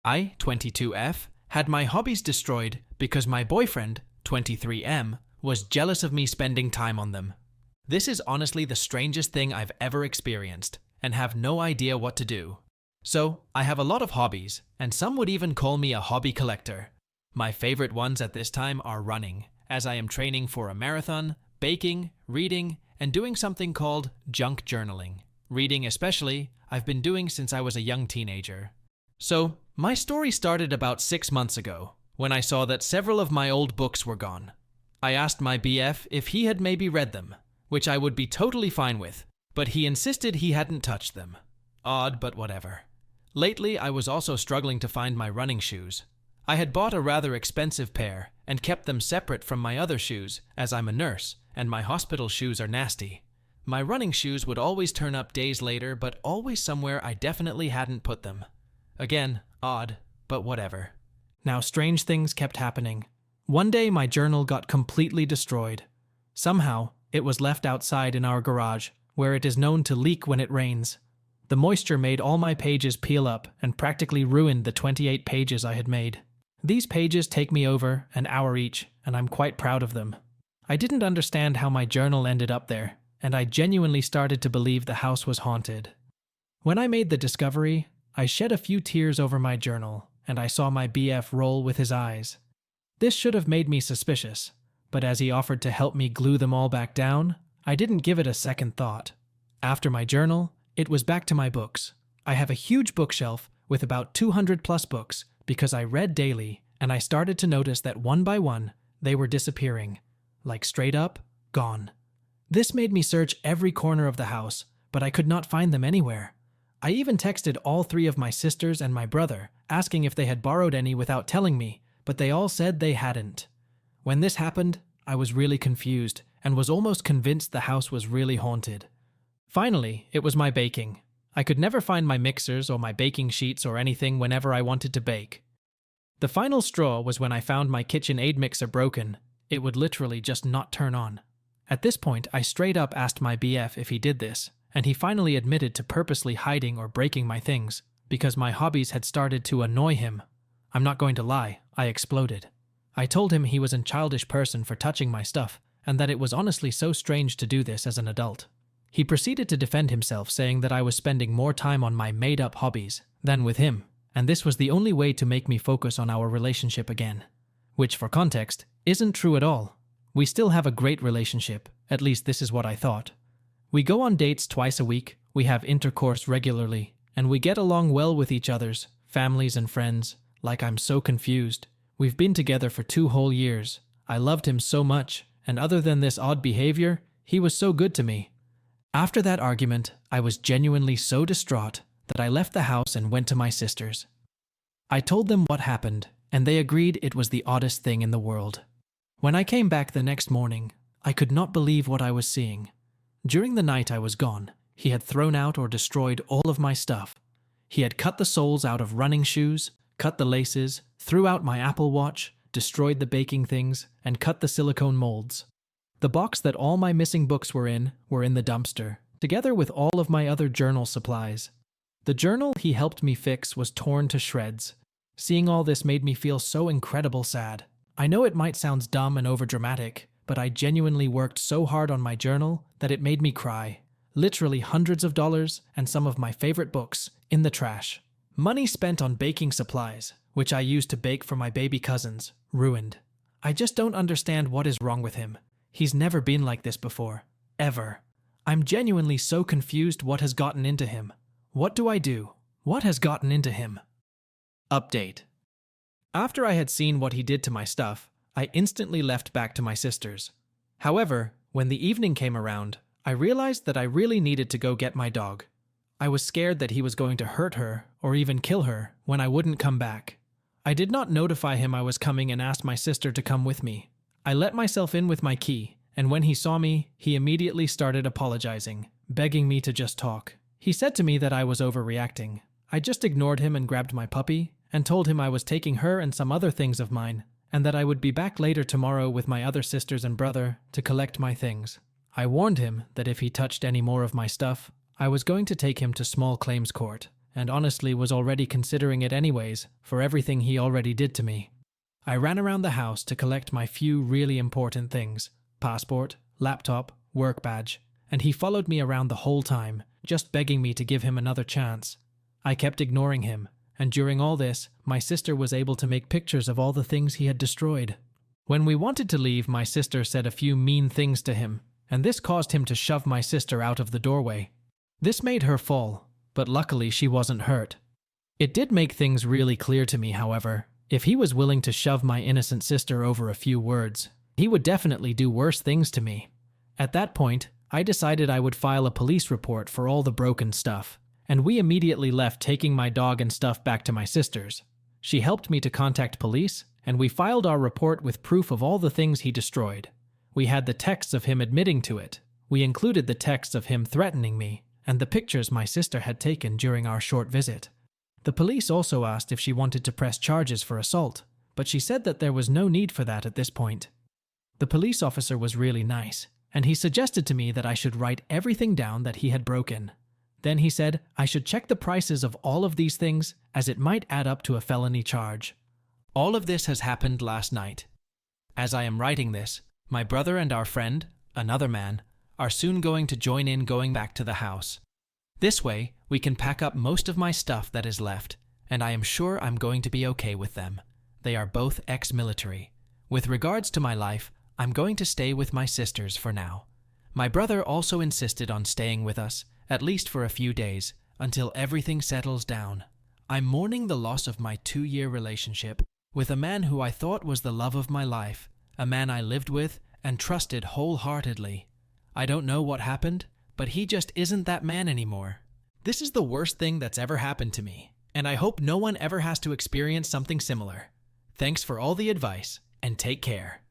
I, 22F, had my hobbies destroyed because my boyfriend, 23M, was jealous of me spending time on them. This is honestly the strangest thing I've ever experienced, and have no idea what to do. So, I have a lot of hobbies, and some would even call me a hobby collector. My favorite ones at this time are running, as I am training for a marathon, baking, reading, and doing something called junk journaling. Reading especially, I've been doing since I was a young teenager. So, my story started about 6 months ago, when I saw that several of my old books were gone. I asked my BF if he had maybe read them, which I would be totally fine with, but he insisted he hadn't touched them. Odd, but whatever. Lately, I was also struggling to find my running shoes. I had bought a rather expensive pair and kept them separate from my other shoes, as I'm a nurse, and my hospital shoes are nasty. My running shoes would always turn up days later, but always somewhere I definitely hadn't put them. Again, odd, but whatever. Now, strange things kept happening. One day, my journal got completely destroyed. Somehow, it was left outside in our garage, where it is known to leak when it rains. The moisture made all my pages peel up and practically ruined the 28 pages I had made. These pages take me over an hour each, and I'm quite proud of them. I didn't understand how my journal ended up there, and I genuinely started to believe the house was haunted. When I made the discovery, I shed a few tears over my journal, and I saw my BF roll with his eyes. This should have made me suspicious, but as he offered to help me glue them all back down, I didn't give it a second thought. After my journal, it was back to my books. I have a huge bookshelf with about 200 plus books because I read daily, and I started to notice that one by one, they were disappearing. Like straight up, gone. This made me search every corner of the house, but I could not find them anywhere. I even texted all 3 of my sisters and my brother, asking if they had borrowed any without telling me, but they all said they hadn't. When this happened, I was really confused and was almost convinced the house was really haunted. Finally, it was my baking. I could never find my mixers or my baking sheets or anything whenever I wanted to bake. The final straw was when I found my KitchenAid mixer broken. It would literally just not turn on. At this point, I straight up asked my BF if he did this, and he finally admitted to purposely hiding or breaking my things, because my hobbies had started to annoy him. I'm not going to lie, I exploded. I told him he was a childish person for touching my stuff, and that it was honestly so strange to do this as an adult. He proceeded to defend himself, saying that I was spending more time on my made-up hobbies than with him, and this was the only way to make me focus on our relationship again. Which, for context, isn't true at all. We still have a great relationship, at least this is what I thought. We go on dates twice a week, we have intercourse regularly, and we get along well with each other's families and friends. Like, I'm so confused. We've been together for 2 whole years. I loved him so much, and other than this odd behavior, he was so good to me. After that argument, I was genuinely so distraught that I left the house and went to my sisters. I told them what happened, and they agreed it was the oddest thing in the world. When I came back the next morning, I could not believe what I was seeing. During the night I was gone, he had thrown out or destroyed all of my stuff. He had cut the soles out of running shoes, cut the laces, threw out my Apple Watch, destroyed the baking things, and cut the silicone molds. The box that all my missing books were in the dumpster, together with all of my other journal supplies. The journal he helped me fix was torn to shreds. Seeing all this made me feel so incredible sad. I know it might sound dumb and overdramatic, but I genuinely worked so hard on my journal that it made me cry. Literally hundreds of dollars and some of my favorite books in the trash. Money spent on baking supplies, which I used to bake for my baby cousins, ruined. I just don't understand what is wrong with him. He's never been like this before. Ever. I'm genuinely so confused what has gotten into him. What do I do? What has gotten into him? Update. After I had seen what he did to my stuff, I instantly left back to my sisters. However, when the evening came around, I realized that I really needed to go get my dog. I was scared that he was going to hurt her or even kill her when I wouldn't come back. I did not notify him I was coming and asked my sister to come with me. I let myself in with my key, and when he saw me, he immediately started apologizing, begging me to just talk. He said to me that I was overreacting. I just ignored him and grabbed my puppy, and told him I was taking her and some other things of mine, and that I would be back later tomorrow with my other sisters and brother to collect my things. I warned him that if he touched any more of my stuff, I was going to take him to small claims court, and honestly was already considering it anyways for everything he already did to me. I ran around the house to collect my few really important things: passport, laptop, work badge, and he followed me around the whole time, just begging me to give him another chance. I kept ignoring him, and during all this, my sister was able to make pictures of all the things he had destroyed. When we wanted to leave, my sister said a few mean things to him, and this caused him to shove my sister out of the doorway. This made her fall, but luckily she wasn't hurt. It did make things really clear to me, however. If he was willing to shove my innocent sister over a few words, he would definitely do worse things to me. At that point, I decided I would file a police report for all the broken stuff, and we immediately left, taking my dog and stuff back to my sister's. She helped me to contact police, and we filed our report with proof of all the things he destroyed. We had the texts of him admitting to it. We included the texts of him threatening me, and the pictures my sister had taken during our short visit. The police also asked if she wanted to press charges for assault, but she said that there was no need for that at this point. The police officer was really nice, and he suggested to me that I should write everything down that he had broken. Then he said I should check the prices of all of these things, as it might add up to a felony charge. All of this has happened last night. As I am writing this, my brother and our friend, another man, are soon going to join in going back to the house. This way, we can pack up most of my stuff that is left, and I am sure I'm going to be okay with them. They are both ex-military. With regards to my life, I'm going to stay with my sisters for now. My brother also insisted on staying with us, at least for a few days, until everything settles down. I'm mourning the loss of my 2-year relationship with a man who I thought was the love of my life, a man I lived with and trusted wholeheartedly. I don't know what happened, but he just isn't that man anymore. This is the worst thing that's ever happened to me, and I hope no one ever has to experience something similar. Thanks for all the advice, and take care.